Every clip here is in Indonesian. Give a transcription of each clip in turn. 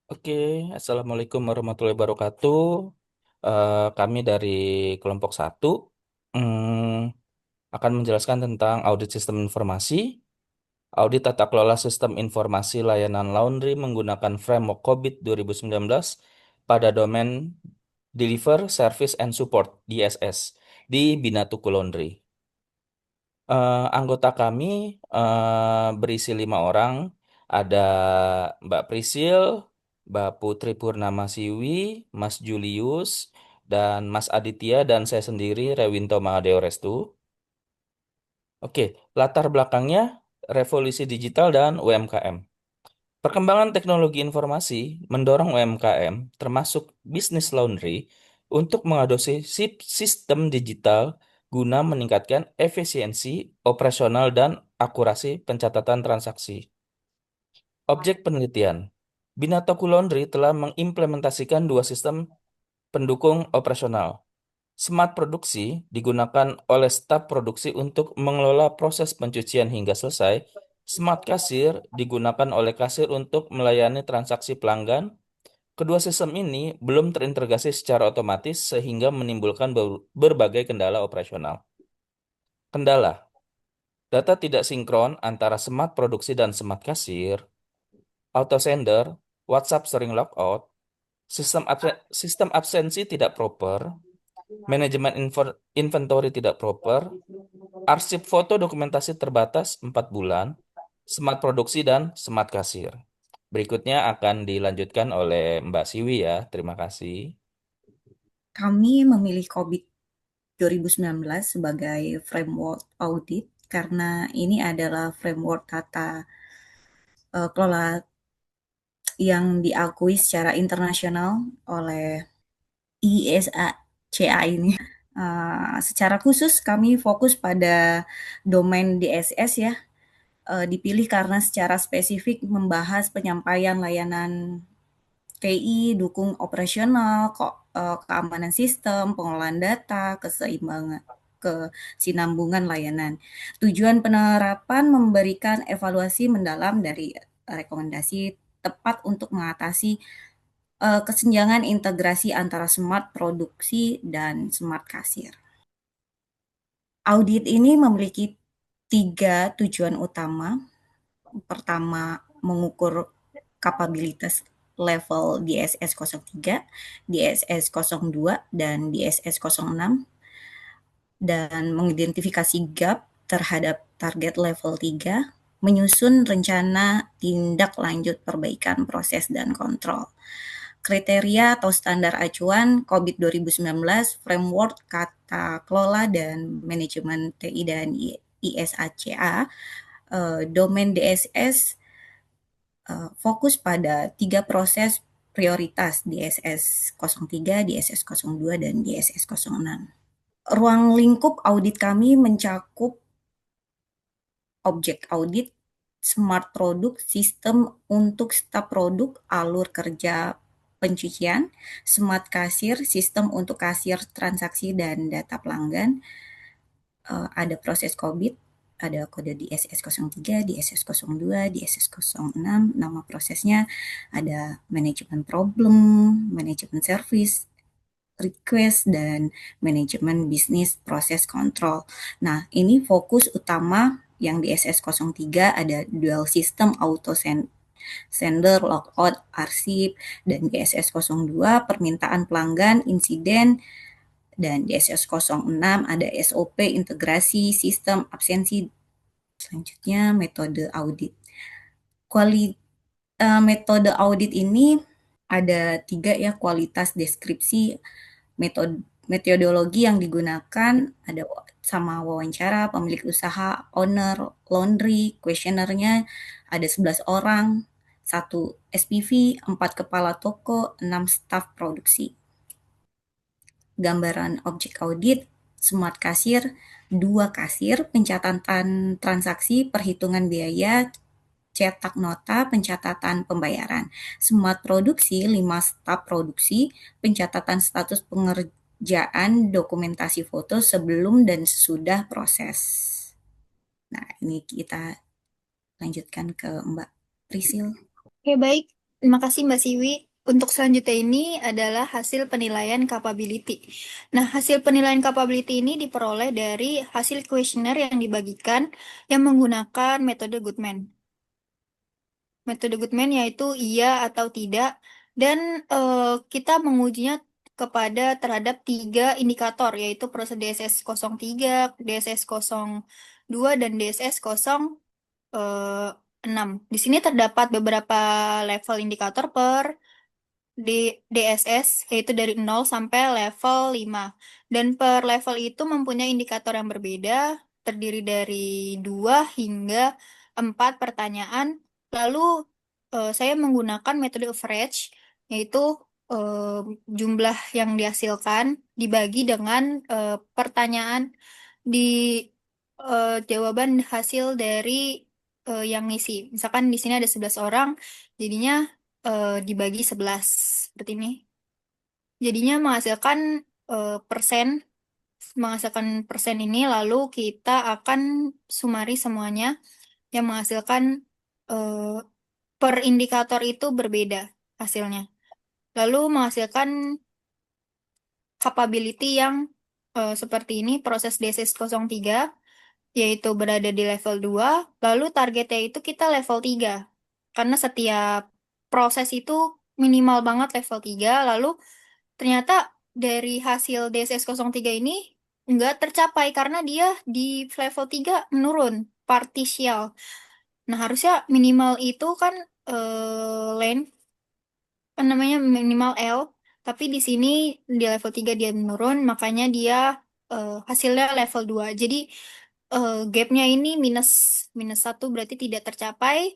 Oke, Assalamualaikum warahmatullahi wabarakatuh. Kami dari kelompok satu akan menjelaskan tentang audit sistem informasi, audit tata kelola sistem informasi layanan laundry menggunakan framework COVID 2019 pada domain Deliver, Service, and Support (DSS) di Binatuku Laundry. Anggota kami berisi 5 orang. Ada Mbak Prisil, Mbak Putri Purnamasiwi, Mas Julius, dan Mas Aditya, dan saya sendiri, Rewinto Mahadeo Restu. Oke, latar belakangnya revolusi digital dan UMKM. Perkembangan teknologi informasi mendorong UMKM, termasuk bisnis laundry, untuk mengadopsi sistem digital guna meningkatkan efisiensi operasional dan akurasi pencatatan transaksi. Objek penelitian. Binatoku Laundry telah mengimplementasikan dua sistem pendukung operasional. Smart Produksi digunakan oleh staf produksi untuk mengelola proses pencucian hingga selesai. Smart Kasir digunakan oleh kasir untuk melayani transaksi pelanggan. Kedua sistem ini belum terintegrasi secara otomatis sehingga menimbulkan berbagai kendala operasional. Kendala, data tidak sinkron antara Smart Produksi dan Smart Kasir, auto sender, WhatsApp sering logout, sistem absensi tidak proper, manajemen inventory tidak proper, arsip foto dokumentasi terbatas 4 bulan, smart produksi dan smart kasir. Berikutnya akan dilanjutkan oleh Mbak Siwi ya. Terima kasih. Kami memilih COVID 2019 sebagai framework audit karena ini adalah framework tata kelola yang diakui secara internasional oleh ISACA ini. Secara khusus kami fokus pada domain DSS ya, dipilih karena secara spesifik membahas penyampaian layanan TI, dukung operasional, keamanan sistem, pengelolaan data, kesinambungan layanan. Tujuan penerapan memberikan evaluasi mendalam dari rekomendasi tepat untuk mengatasi kesenjangan integrasi antara smart produksi dan smart kasir. Audit ini memiliki 3 tujuan utama. Pertama, mengukur kapabilitas level DSS 03, DSS 02, dan DSS 06, dan mengidentifikasi gap terhadap target level 3, menyusun rencana tindak lanjut perbaikan proses dan kontrol. Kriteria atau standar acuan COVID 2019, framework kata kelola dan manajemen TI dan ISACA, domain DSS fokus pada 3 proses prioritas DSS 03, DSS 02, dan DSS 06. Ruang lingkup audit kami mencakup objek audit, smart produk, sistem untuk staf produk, alur kerja pencucian, smart kasir, sistem untuk kasir transaksi dan data pelanggan, ada proses COVID, ada kode DSS 03, DSS 02, DSS 06, nama prosesnya, ada manajemen problem, manajemen service, request, dan manajemen bisnis proses kontrol. Nah, ini fokus utama yang di SS 03 ada dual system auto sender, logout, arsip, dan di SS 02 permintaan pelanggan, insiden, dan di SS 06 ada SOP, integrasi, sistem, absensi. Selanjutnya metode audit. Metode audit ini ada 3 ya, kualitas, deskripsi, metodologi yang digunakan ada sama wawancara, pemilik usaha, owner, laundry, kuesionernya ada 11 orang, 1 SPV, 4 kepala toko, 6 staf produksi. Gambaran objek audit, smart kasir, 2 kasir, pencatatan transaksi, perhitungan biaya, cetak nota, pencatatan pembayaran. Smart produksi, 5 staf produksi, pencatatan status pengerjaan, dokumentasi foto sebelum dan sesudah proses. Nah, ini kita lanjutkan ke Mbak Prisil. Oke, baik. Terima kasih Mbak Siwi. Untuk selanjutnya ini adalah hasil penilaian capability. Nah, hasil penilaian capability ini diperoleh dari hasil kuesioner yang dibagikan yang menggunakan metode Goodman. Metode Goodman yaitu iya atau tidak, dan eh, kita mengujinya kepada terhadap tiga indikator, yaitu proses DSS 03, DSS 02, dan DSS 06. Di sini terdapat beberapa level indikator per di DSS, yaitu dari 0 sampai level 5. Dan per level itu mempunyai indikator yang berbeda, terdiri dari 2 hingga 4 pertanyaan. Lalu saya menggunakan metode average, yaitu eh, jumlah yang dihasilkan dibagi dengan pertanyaan di jawaban hasil dari yang ngisi. Misalkan di sini ada 11 orang, jadinya dibagi 11 seperti ini. Jadinya menghasilkan persen ini, lalu kita akan sumari semuanya yang menghasilkan eh, per indikator itu berbeda hasilnya. Lalu menghasilkan capability yang seperti ini, proses DSS 03, yaitu berada di level 2, lalu targetnya itu kita level 3. Karena setiap proses itu minimal banget level 3, lalu ternyata dari hasil DSS 03 ini nggak tercapai karena dia di level 3 menurun, partisial. Nah, harusnya minimal itu kan length, kan namanya minimal L, tapi di sini di level 3 dia menurun, makanya dia hasilnya level 2. Jadi gapnya ini minus minus satu, berarti tidak tercapai.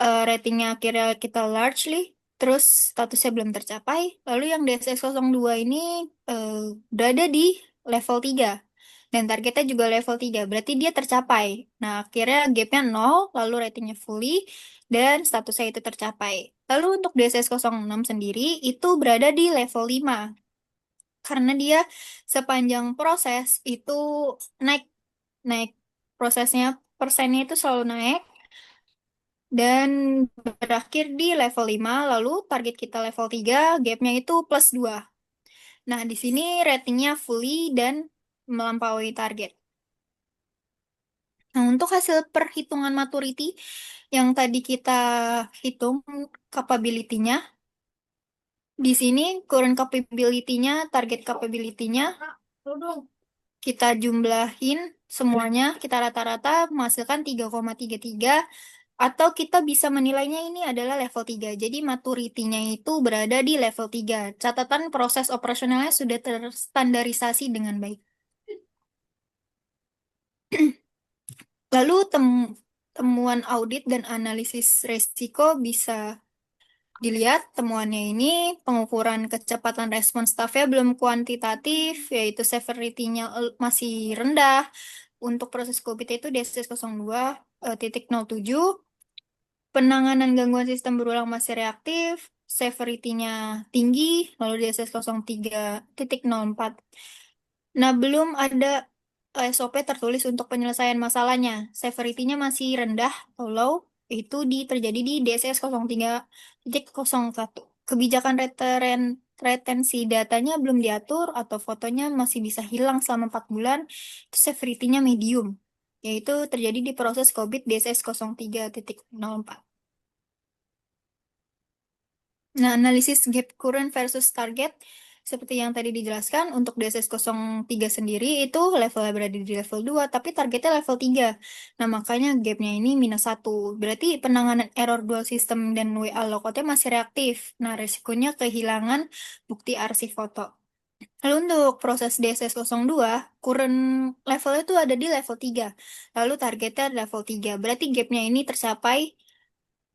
Ratingnya akhirnya kita largely, terus statusnya belum tercapai. Lalu yang DSS 02 ini eh, berada di level 3 dan targetnya juga level 3, berarti dia tercapai. Nah, akhirnya gapnya 0, lalu ratingnya fully, dan statusnya itu tercapai. Lalu untuk DSS 06 sendiri itu berada di level 5 karena dia sepanjang proses itu naik naik prosesnya, persennya itu selalu naik dan berakhir di level 5, lalu target kita level 3, gapnya itu plus 2. Nah, di sini ratingnya fully dan melampaui target. Nah, untuk hasil perhitungan maturity yang tadi kita hitung capability-nya, di sini current capability-nya, target capability-nya, kita jumlahin semuanya, kita rata-rata menghasilkan 3,33, atau kita bisa menilainya ini adalah level 3. Jadi maturity-nya itu berada di level 3. Catatan proses operasionalnya sudah terstandarisasi dengan baik. Lalu temuan audit dan analisis resiko bisa dilihat. Temuannya ini pengukuran kecepatan respon stafnya belum kuantitatif, yaitu severity-nya masih rendah. Untuk proses COVID itu DSS 02,07. Penanganan gangguan sistem berulang masih reaktif, severity-nya tinggi, lalu DSS 03,04. Nah, belum ada SOP tertulis untuk penyelesaian masalahnya. Severity-nya masih rendah atau low, itu terjadi di DSS 03,01. Kebijakan retensi datanya belum diatur atau fotonya masih bisa hilang selama 4 bulan, itu severity-nya medium, yaitu terjadi di proses COVID DSS 03,04. Nah, analisis gap current versus target, seperti yang tadi dijelaskan, untuk DSS 03 sendiri itu levelnya berada di level 2, tapi targetnya level 3. Nah, makanya gapnya ini minus satu. Berarti penanganan error dual system dan WA logoutnya masih reaktif. Nah, resikonya kehilangan bukti arsip foto. Lalu untuk proses DSS 02, current levelnya itu ada di level 3. Lalu targetnya level 3. Berarti gapnya ini tercapai,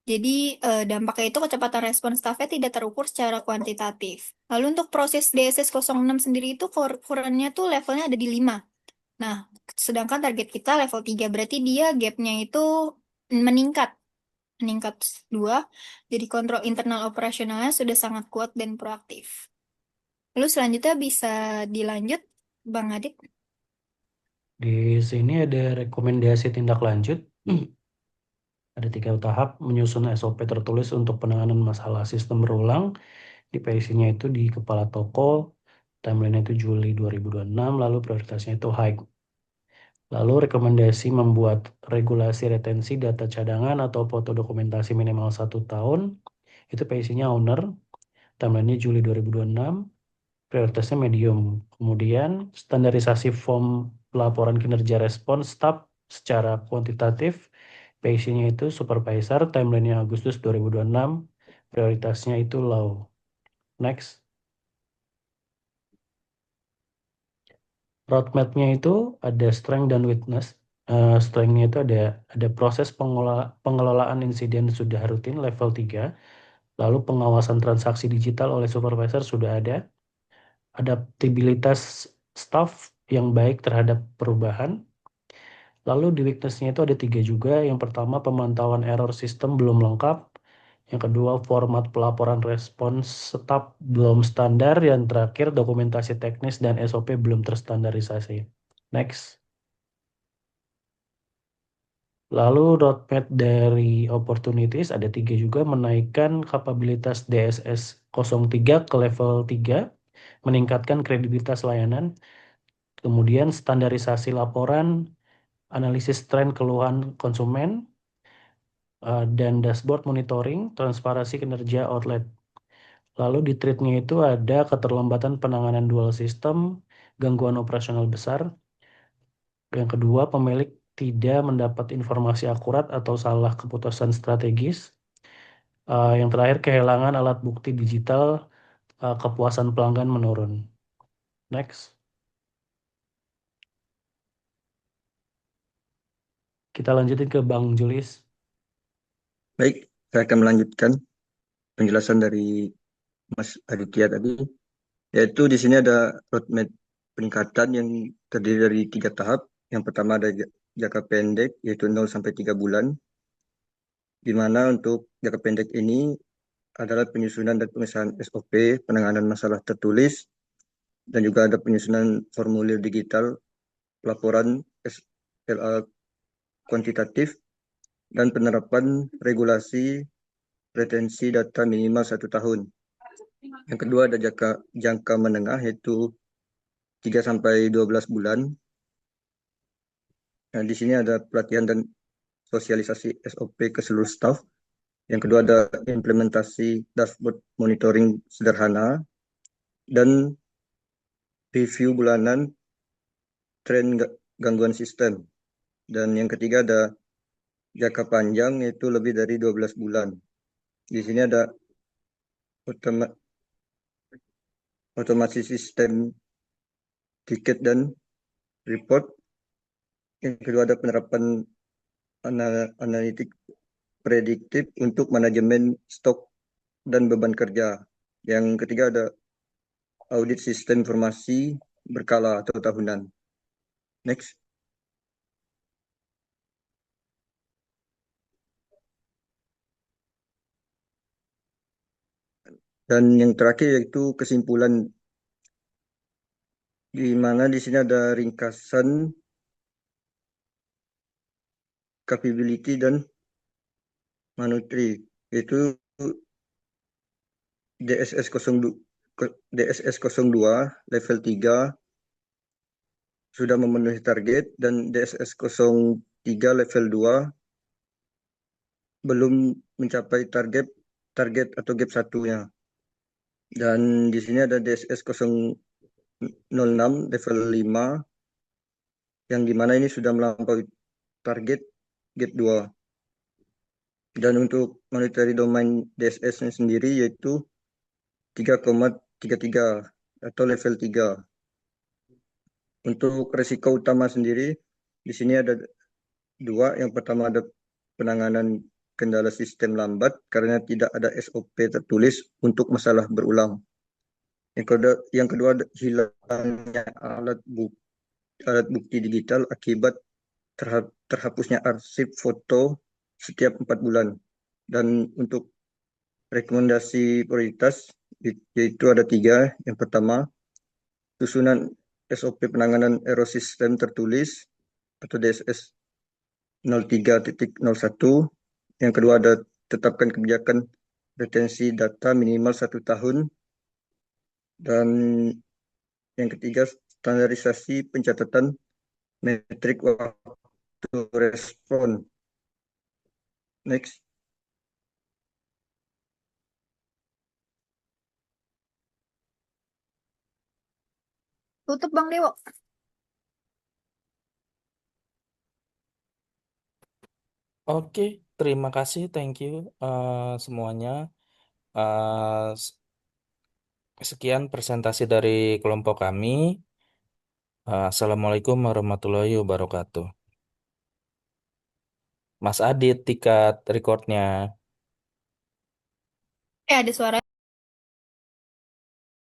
jadi dampaknya itu kecepatan respon stafnya tidak terukur secara kuantitatif. Lalu untuk proses DSS 06 sendiri itu kurangnya tuh levelnya ada di 5. Nah, sedangkan target kita level 3, berarti dia gapnya itu meningkat. Meningkat 2. Jadi kontrol internal operasionalnya sudah sangat kuat dan proaktif. Lalu selanjutnya bisa dilanjut, Bang Adit. Di sini ada rekomendasi tindak lanjut. Ada 3 tahap menyusun SOP tertulis untuk penanganan masalah sistem berulang. Di PIC-nya itu di kepala toko, timeline itu Juli 2026, lalu prioritasnya itu high. Lalu rekomendasi membuat regulasi retensi data cadangan atau foto dokumentasi minimal 1 tahun. Itu PIC-nya owner, timeline-nya Juli 2026, prioritasnya medium. Kemudian standarisasi form pelaporan kinerja respons staf secara kuantitatif. PIC-nya itu supervisor, timeline-nya Agustus 2026, prioritasnya itu low. Next. Roadmap-nya itu ada strength dan weakness. Strength-nya itu ada proses pengelolaan insiden sudah rutin level 3, lalu pengawasan transaksi digital oleh supervisor sudah ada, adaptabilitas staff yang baik terhadap perubahan. Lalu di weakness-nya itu ada 3 juga. Yang pertama, pemantauan error sistem belum lengkap. Yang kedua, format pelaporan respons staf belum standar. Yang terakhir, dokumentasi teknis dan SOP belum terstandarisasi. Next. Lalu roadmap dari opportunities ada 3 juga, menaikkan kapabilitas DSS 03 ke level 3, meningkatkan kredibilitas layanan, kemudian standarisasi laporan, analisis tren keluhan konsumen, dan dashboard monitoring, transparansi kinerja outlet. Lalu di treatnya itu ada keterlambatan penanganan dual system, gangguan operasional besar. Yang kedua, pemilik tidak mendapat informasi akurat atau salah keputusan strategis. Yang terakhir, kehilangan alat bukti digital, kepuasan pelanggan menurun. Next. Kita lanjutin ke Bang Julius. Baik, saya akan melanjutkan penjelasan dari Mas Aditya tadi, yaitu di sini ada roadmap peningkatan yang terdiri dari 3 tahap. Yang pertama ada jangka pendek, yaitu 0 sampai 3 bulan, di mana untuk jangka pendek ini adalah penyusunan dan pengesahan SOP, penanganan masalah tertulis, dan juga ada penyusunan formulir digital, laporan SLA kuantitatif, dan penerapan regulasi retensi data minimal 1 tahun. Yang kedua ada jangka menengah, yaitu 3 sampai 12 bulan. Nah, di sini ada pelatihan dan sosialisasi SOP ke seluruh staf. Yang kedua ada implementasi dashboard monitoring sederhana dan review bulanan tren gangguan sistem. Dan yang ketiga ada jangka panjang, yaitu lebih dari 12 bulan. Di sini ada otomasi sistem tiket dan report. Yang kedua ada penerapan analitik prediktif untuk manajemen stok dan beban kerja. Yang ketiga ada audit sistem informasi berkala atau tahunan. Next. Dan yang terakhir yaitu kesimpulan, di mana di sini ada ringkasan capability dan manutri, yaitu DSS 02 level 3 sudah memenuhi target, dan DSS 03 level 2 belum mencapai target atau gap satunya. Dan di sini ada DSS 006 level 5 yang dimana ini sudah melampaui target gap 2. Dan untuk monetary domain DSS-nya sendiri yaitu 3,33 atau level 3. Untuk risiko utama sendiri di sini ada 2. Yang pertama ada penanganan kendala sistem lambat karena tidak ada SOP tertulis untuk masalah berulang. Yang kedua hilangnya alat bukti digital akibat terhapusnya arsip foto setiap 4 bulan. Dan untuk rekomendasi prioritas yaitu ada 3. Yang pertama, susunan SOP penanganan error sistem tertulis atau DSS 03.01 Yang kedua ada tetapkan kebijakan retensi data minimal 1 tahun. Dan yang ketiga, standarisasi pencatatan metrik waktu respon. Next. Tutup Bang Dewo. Oke, terima kasih, thank you semuanya. Eh, Sekian presentasi dari kelompok kami. Assalamualaikum warahmatullahi wabarakatuh. Mas Adit, tiket recordnya. Ada suara.